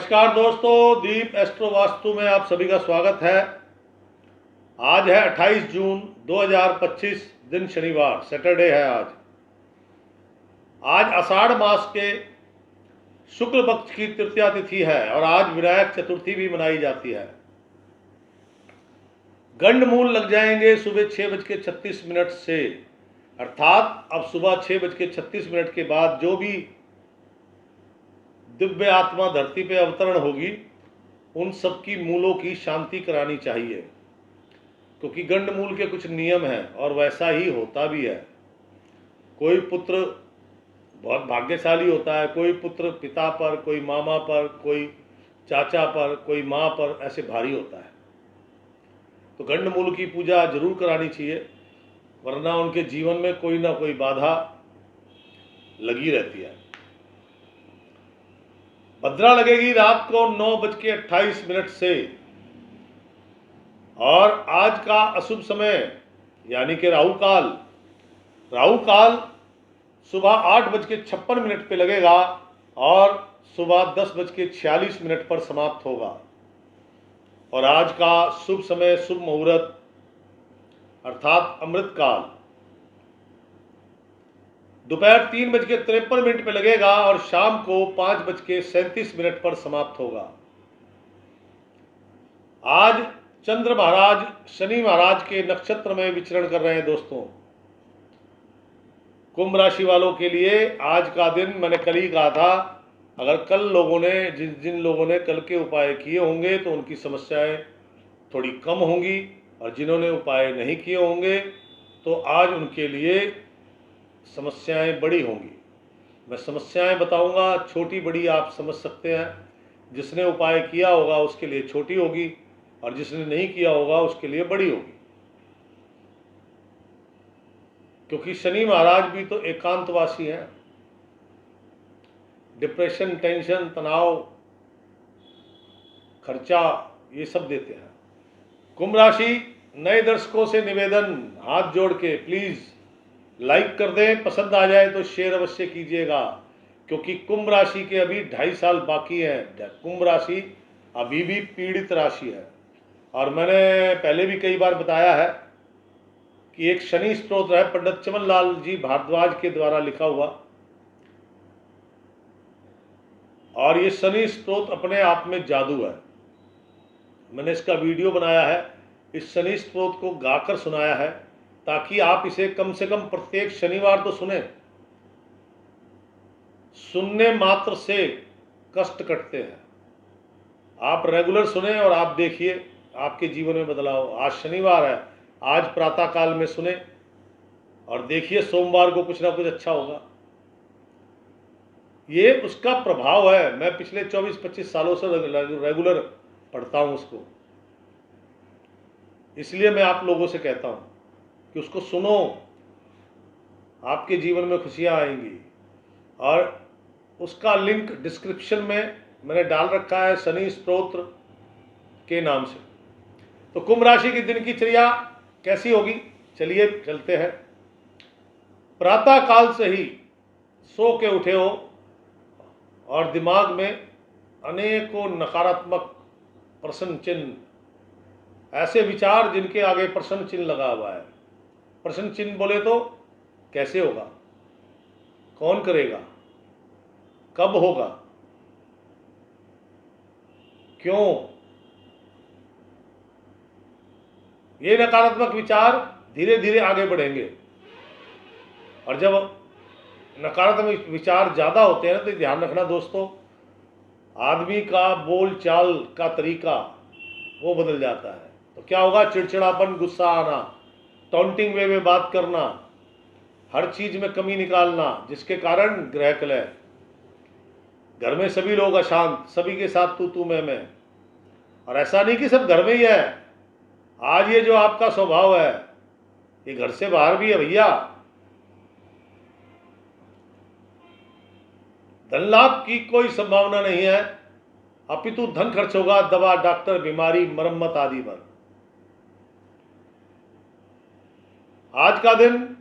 नमस्कार दोस्तों, दीप एस्ट्रो वास्तु में आप सभी का स्वागत है। आज है 28 जून 2025, दिन शनिवार, सैटरडे है आज। आज आषाढ़ मास के शुक्ल पक्ष की तृतीया तिथि है और आज विनायक चतुर्थी भी मनाई जाती है। गंड मूल लग जाएंगे सुबह 6:36 से, अर्थात अब सुबह 6:36 के बाद जो भी दिव्य आत्मा धरती पे अवतरण होगी उन सब की मूलों की शांति करानी चाहिए, क्योंकि गंड मूल के कुछ नियम हैं और वैसा ही होता भी है। कोई पुत्र बहुत भाग्यशाली होता है, कोई पुत्र पिता पर, कोई मामा पर, कोई चाचा पर, कोई माँ पर ऐसे भारी होता है। तो गंड मूल की पूजा जरूर करानी चाहिए, वरना उनके जीवन में कोई ना कोई बाधा लगी रहती है। भद्रा लगेगी रात को 9:28 से और आज का अशुभ समय यानी कि राहु काल सुबह 8:56 पे लगेगा और सुबह 10:46 पर समाप्त होगा। और आज का शुभ समय, शुभ मुहूर्त अर्थात अमृत काल दोपहर 3:53 पे लगेगा और शाम को 5:37 पर समाप्त होगा। आज चंद्र महाराज शनि महाराज के नक्षत्र में विचरण कर रहे हैं। दोस्तों, कुंभ राशि वालों के लिए आज का दिन, मैंने कल ही कहा था, अगर कल लोगों ने जिन लोगों ने कल के उपाय किए होंगे तो उनकी समस्याएं थोड़ी कम होंगी, और जिन्होंने उपाय नहीं किए होंगे तो आज उनके लिए समस्याएं बड़ी होंगी। मैं समस्याएं बताऊंगा, छोटी बड़ी आप समझ सकते हैं। जिसने उपाय किया होगा उसके लिए छोटी होगी और जिसने नहीं किया होगा उसके लिए बड़ी होगी, क्योंकि शनि महाराज भी तो एकांतवासी हैं। डिप्रेशन, टेंशन, तनाव, खर्चा, ये सब देते हैं। कुंभ राशि, नए दर्शकों से निवेदन, हाथ जोड़ के प्लीज लाइक कर दें, पसंद आ जाए तो शेयर अवश्य कीजिएगा, क्योंकि कुंभ राशि के अभी 2.5 साल बाकी हैं। कुंभ राशि अभी भी पीड़ित राशि है। और मैंने पहले भी कई बार बताया है कि एक शनि स्तोत्र है पंडित चमन लाल जी भारद्वाज के द्वारा लिखा हुआ, और ये शनि स्तोत्र अपने आप में जादू है। मैंने इसका वीडियो बनाया है, इस शनि स्तोत्र को गाकर सुनाया है, ताकि आप इसे कम से कम प्रत्येक शनिवार तो सुने। सुनने मात्र से कष्ट कटते हैं। आप रेगुलर सुने और आप देखिए आपके जीवन में बदलाव। आज शनिवार है, आज प्रातः काल में सुने और देखिए सोमवार को कुछ ना कुछ अच्छा होगा। ये उसका प्रभाव है। मैं पिछले 24-25 सालों से रेगुलर पढ़ता हूं उसको, इसलिए मैं आप लोगों से कहता हूं कि उसको सुनो, आपके जीवन में खुशियां आएंगी। और उसका लिंक डिस्क्रिप्शन में मैंने डाल रखा है, शनि स्तोत्र के नाम से। तो कुंभ राशि की दिनचर्या कैसी होगी, चलिए चलते हैं। प्रातः काल से ही सो के उठे हो और दिमाग में अनेकों नकारात्मक प्रश्न चिन्ह, ऐसे विचार जिनके आगे प्रश्न चिन्ह लगा हुआ है। प्रश्न चिन्ह बोले तो कैसे होगा, कौन करेगा, कब होगा, क्यों, ये नकारात्मक विचार धीरे धीरे आगे बढ़ेंगे। और जब नकारात्मक विचार ज़्यादा होते हैं ना, तो ध्यान रखना दोस्तों, आदमी का बोल चाल का तरीका वो बदल जाता है। तो क्या होगा, चिड़चिड़ापन, गुस्सा आना, टॉन्टिंग वे में बात करना, हर चीज में कमी निकालना, जिसके कारण ग्रह कलह, घर में सभी लोग अशांत, सभी के साथ तू मैं। और ऐसा नहीं कि सब घर में ही है, आज ये जो आपका स्वभाव है ये घर से बाहर भी है भैया। धन लाभ की कोई संभावना नहीं है, अपितु धन खर्च होगा दवा, डॉक्टर, बीमारी, मरम्मत आदि पर। आज का दिन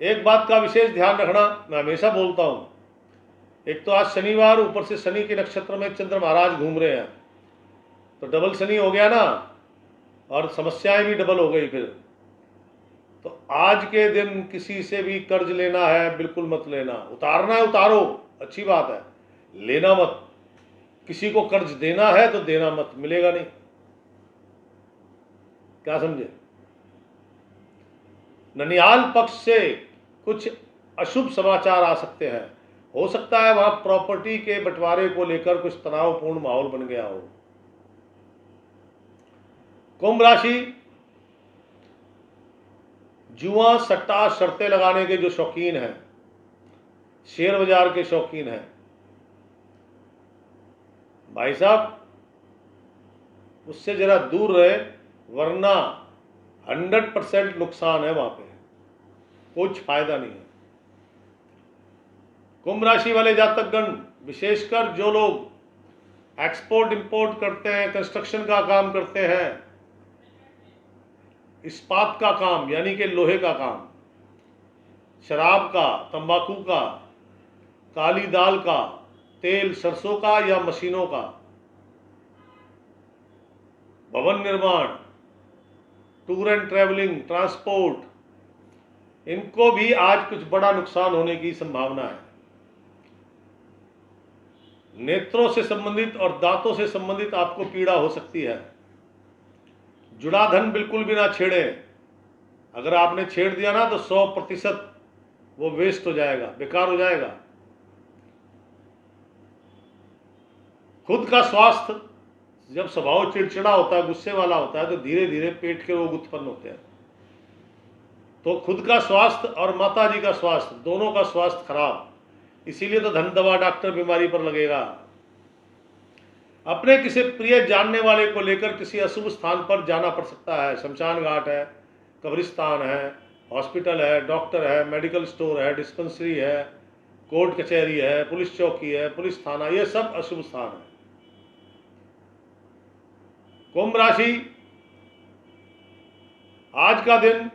एक बात का विशेष ध्यान रखना, मैं हमेशा बोलता हूं, एक तो आज शनिवार, ऊपर से शनि के नक्षत्र में चंद्र महाराज घूम रहे हैं, तो डबल शनि हो गया ना, और समस्याएं भी डबल हो गई फिर। तो आज के दिन किसी से भी कर्ज लेना है बिल्कुल मत लेना। उतारना है उतारो, अच्छी बात है, लेना मत। किसी को कर्ज देना है तो देना मत, मिलेगा नहीं। क्या समझे? ननिहाल पक्ष से कुछ अशुभ समाचार आ सकते हैं। हो सकता है वहां प्रॉपर्टी के बंटवारे को लेकर कुछ तनावपूर्ण माहौल बन गया हो। कुंभ राशि, जुआ सट्टा शर्तें लगाने के जो शौकीन हैं, शेयर बाजार के शौकीन हैं, भाई साहब उससे जरा दूर रहे, वरना 100% नुकसान है वहां पे, कुछ फायदा नहीं है। कुंभ राशि वाले जातकगण, विशेषकर जो लोग एक्सपोर्ट इंपोर्ट करते हैं, कंस्ट्रक्शन का काम करते हैं, इस्पात का काम यानी कि लोहे का काम, शराब का, तंबाकू का, काली दाल का, तेल सरसों का या मशीनों का, भवन निर्माण, टूर एंड ट्रैवलिंग, ट्रांसपोर्ट, इनको भी आज कुछ बड़ा नुकसान होने की संभावना है। नेत्रों से संबंधित और दांतों से संबंधित आपको पीड़ा हो सकती है। जुड़ा धन बिल्कुल भी ना छेड़े। अगर आपने छेड़ दिया ना तो 100% वो वेस्ट हो जाएगा, बेकार हो जाएगा। खुद का स्वास्थ्य, जब स्वभाव चिड़चिड़ा होता है, गुस्से वाला होता है, तो धीरे धीरे पेट के रोग उत्पन्न होते हैं। तो खुद का स्वास्थ्य और माता जी का स्वास्थ्य, दोनों का स्वास्थ्य खराब, इसीलिए तो धन दवा डॉक्टर बीमारी पर लगेगा। अपने किसी प्रिय जानने वाले को लेकर किसी अशुभ स्थान पर जाना पड़ सकता है। शमशान घाट है, कब्रिस्तान है, हॉस्पिटल है, डॉक्टर है, मेडिकल स्टोर है, डिस्पेंसरी है, कोर्ट कचहरी है, पुलिस चौकी है, पुलिस थाना, ये सब अशुभ स्थान है। कुंभ राशि, आज का दिन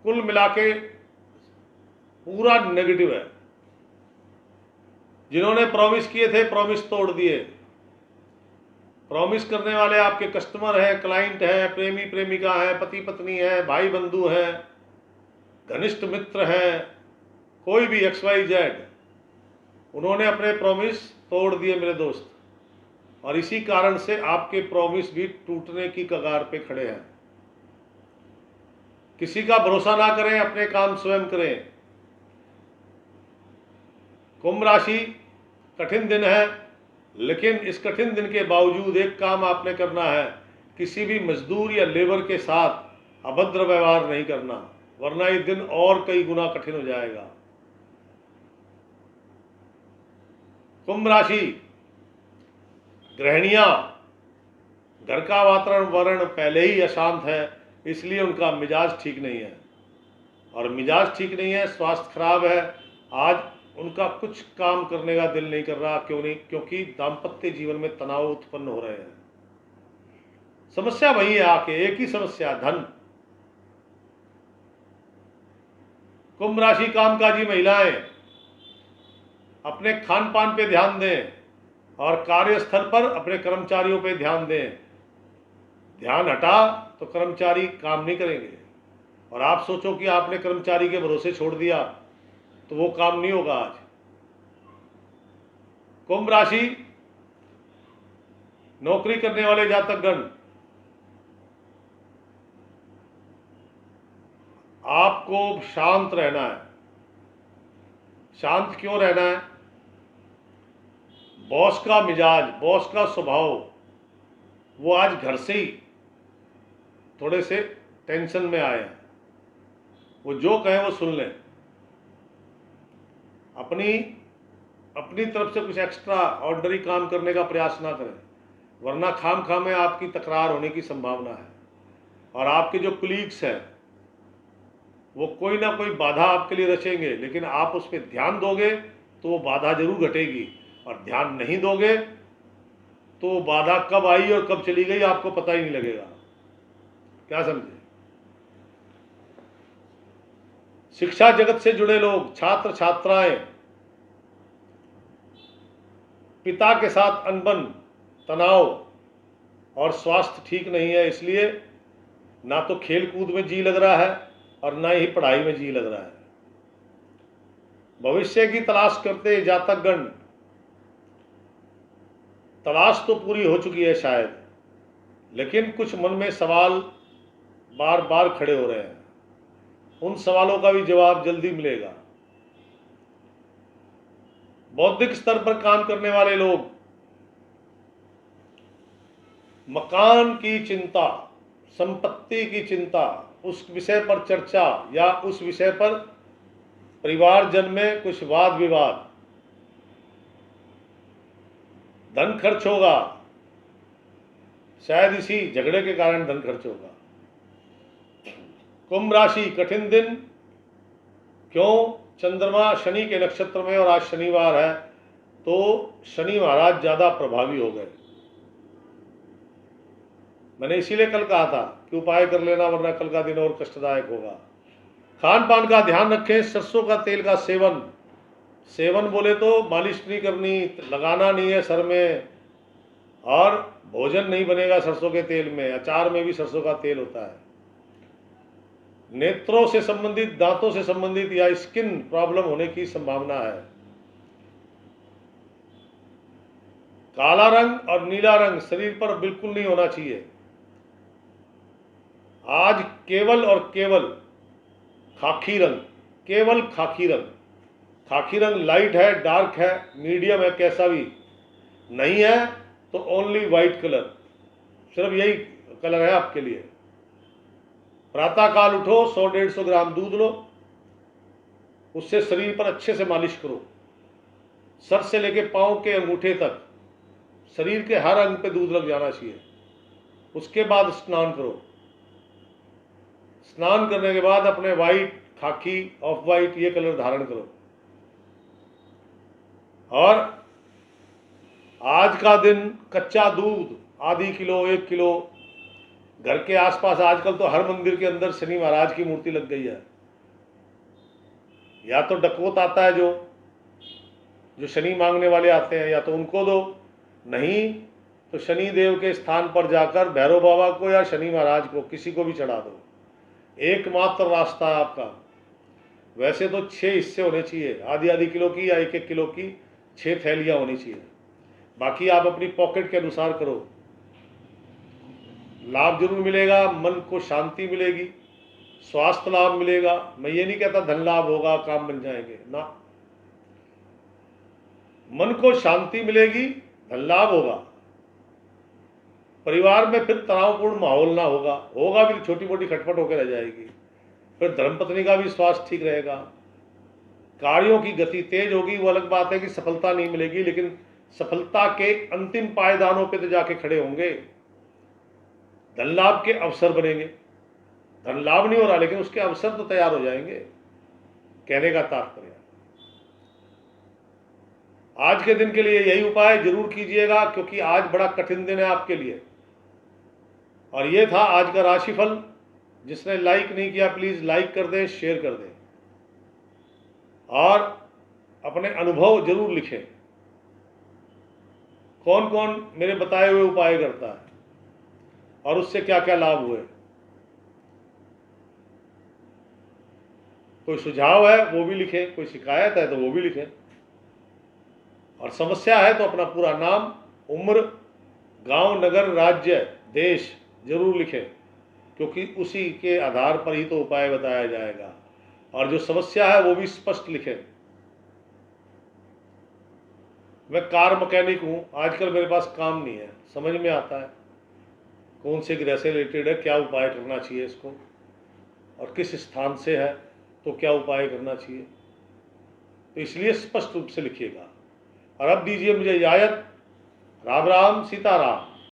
कुल मिलाके पूरा नेगेटिव है। जिन्होंने प्रॉमिस किए थे, प्रॉमिस तोड़ दिए। प्रॉमिस करने वाले आपके कस्टमर हैं, क्लाइंट हैं, प्रेमी प्रेमिका हैं, पति पत्नी है, भाई बंधु हैं, घनिष्ठ मित्र हैं, कोई भी XYZ, उन्होंने अपने प्रॉमिस तोड़ दिए मेरे दोस्त, और इसी कारण से आपके प्रॉमिस भी टूटने की कगार पे खड़े हैं। किसी का भरोसा ना करें, अपने काम स्वयं करें। कुंभ राशि, कठिन दिन है, लेकिन इस कठिन दिन के बावजूद एक काम आपने करना है, किसी भी मजदूर या लेबर के साथ अभद्र व्यवहार नहीं करना, वरना ये दिन और कई गुना कठिन हो जाएगा। कुंभ राशि, गृहिणियां, घर का वातावरण पहले ही अशांत है, इसलिए उनका मिजाज ठीक नहीं है, और मिजाज ठीक नहीं है, स्वास्थ्य खराब है। आज उनका कुछ काम करने का दिल नहीं कर रहा। क्यों नहीं? क्योंकि दाम्पत्य जीवन में तनाव उत्पन्न हो रहे हैं। समस्या वही है, आके एक ही समस्या, धन। कुंभ राशि कामकाजी महिलाएं, अपने खान पान पे ध्यान दें और कार्यस्थल पर अपने कर्मचारियों पे ध्यान दें। ध्यान हटा तो कर्मचारी काम नहीं करेंगे, और आप सोचो कि आपने कर्मचारी के भरोसे छोड़ दिया तो वो काम नहीं होगा आज। कुंभ राशि, नौकरी करने वाले जातकगण, आपको शांत रहना है। शांत क्यों रहना है? बॉस का मिजाज, बॉस का स्वभाव, वो आज घर से ही थोड़े से टेंशन में आए हैं। वो जो कहें वो सुन लें, अपनी तरफ से कुछ एक्स्ट्रा ऑर्डिनरी काम करने का प्रयास ना करें, वरना खाम खाम में आपकी तकरार होने की संभावना है। और आपके जो कुलीग्स हैं, वो कोई ना कोई बाधा आपके लिए रचेंगे, लेकिन आप उस पर ध्यान दोगे तो वो बाधा जरूर घटेगी, और ध्यान नहीं दोगे तो बाधा कब आई और कब चली गई आपको पता ही नहीं लगेगा। क्या समझे? शिक्षा जगत से जुड़े लोग, छात्र छात्राएं, पिता के साथ अनबन, तनाव और स्वास्थ्य ठीक नहीं है, इसलिए ना तो खेल कूद में जी लग रहा है और ना ही पढ़ाई में जी लग रहा है। भविष्य की तलाश करते जातकगण, तलाश तो पूरी हो चुकी है शायद, लेकिन कुछ मन में सवाल बार बार खड़े हो रहे हैं। उन सवालों का भी जवाब जल्दी मिलेगा। बौद्धिक स्तर पर काम करने वाले लोग मकान की चिंता, संपत्ति की चिंता, उस विषय पर चर्चा या उस विषय पर परिवारजन में कुछ वाद विवाद, धन खर्च होगा, शायद इसी झगड़े के कारण धन खर्च होगा। कुंभ राशि, कठिन दिन। क्यों? चंद्रमा शनि के नक्षत्र में और आज शनिवार है, तो शनि महाराज ज्यादा प्रभावी हो गए। मैंने इसीलिए कल कहा था कि उपाय कर लेना, वरना कल का दिन और कष्टदायक होगा। खान पान का ध्यान रखें। सरसों का तेल का सेवन बोले तो मालिश नहीं करनी, लगाना नहीं है सर में, और भोजन नहीं बनेगा सरसों के तेल में। अचार में भी सरसों का तेल होता है। नेत्रों से संबंधित, दांतों से संबंधित या स्किन प्रॉब्लम होने की संभावना है। काला रंग और नीला रंग शरीर पर बिल्कुल नहीं होना चाहिए। आज केवल और केवल खाकी रंग, केवल खाकी रंग। खाकी रंग लाइट है, डार्क है, मीडियम है, कैसा भी नहीं है तो ओनली वाइट कलर, सिर्फ यही कलर है आपके लिए। प्रातः काल उठो, 100-150 ग्राम दूध लो, उससे शरीर पर अच्छे से मालिश करो। सर से लेके पांव के अंगूठे तक शरीर के हर अंग पे दूध लग जाना चाहिए। उसके बाद स्नान करो। स्नान करने के बाद अपने वाइट, खाकी, ऑफ वाइट ये कलर धारण करो। और आज का दिन कच्चा दूध आधी किलो, 1 किलो, घर के आसपास आजकल तो हर मंदिर के अंदर शनि महाराज की मूर्ति लग गई है। या तो डकवोत आता है जो शनि मांगने वाले आते हैं, या तो उनको दो, नहीं तो शनि देव के स्थान पर जाकर भैरव बाबा को या शनि महाराज को किसी को भी चढ़ा दो। एकमात्र रास्ता है आपका। वैसे तो 6 हिस्से होने चाहिए, आधी किलो की या 1-1 किलो की 6 थैलियां होनी चाहिए। बाकी आप अपनी पॉकेट के अनुसार करो। लाभ जरूर मिलेगा, मन को शांति मिलेगी, स्वास्थ्य लाभ मिलेगा। मैं ये नहीं कहता धन लाभ होगा, काम बन जाएंगे ना। मन को शांति मिलेगी, धन लाभ होगा। परिवार में फिर तनावपूर्ण माहौल ना होगा भी, छोटी मोटी खटपट होकर रह जाएगी। फिर धर्मपत्नी का भी स्वास्थ्य ठीक रहेगा। कार्यों की गति तेज होगी। वो अलग बात है कि सफलता नहीं मिलेगी, लेकिन सफलता के अंतिम पायदानों पे तो जाके खड़े होंगे। धन लाभ के अवसर बनेंगे। धन लाभ नहीं हो रहा, लेकिन उसके अवसर तो तैयार हो जाएंगे। कहने का तात्पर्य आज के दिन के लिए यही उपाय जरूर कीजिएगा, क्योंकि आज बड़ा कठिन दिन है आपके लिए। और ये था आज का राशिफल। जिसने लाइक नहीं किया प्लीज लाइक कर दें, शेयर कर दें, और अपने अनुभव जरूर लिखें। कौन कौन मेरे बताए हुए उपाय करता है और उससे क्या क्या लाभ हुए। कोई सुझाव है वो भी लिखें, कोई शिकायत है तो वो भी लिखें, और समस्या है तो अपना पूरा नाम, उम्र, गांव, नगर, राज्य, देश जरूर लिखें, क्योंकि उसी के आधार पर ही तो उपाय बताया जाएगा। और जो समस्या है वो भी स्पष्ट लिखें। मैं कार मैकेनिक हूँ, आजकल मेरे पास काम नहीं है, समझ में आता है कौन से ग्रह से रिलेटेड है, क्या उपाय करना चाहिए इसको, और किस स्थान से है तो क्या उपाय करना चाहिए। तो इसलिए स्पष्ट रूप से लिखिएगा। और अब दीजिए मुझे इजाज़त। राम राम, सीताराम।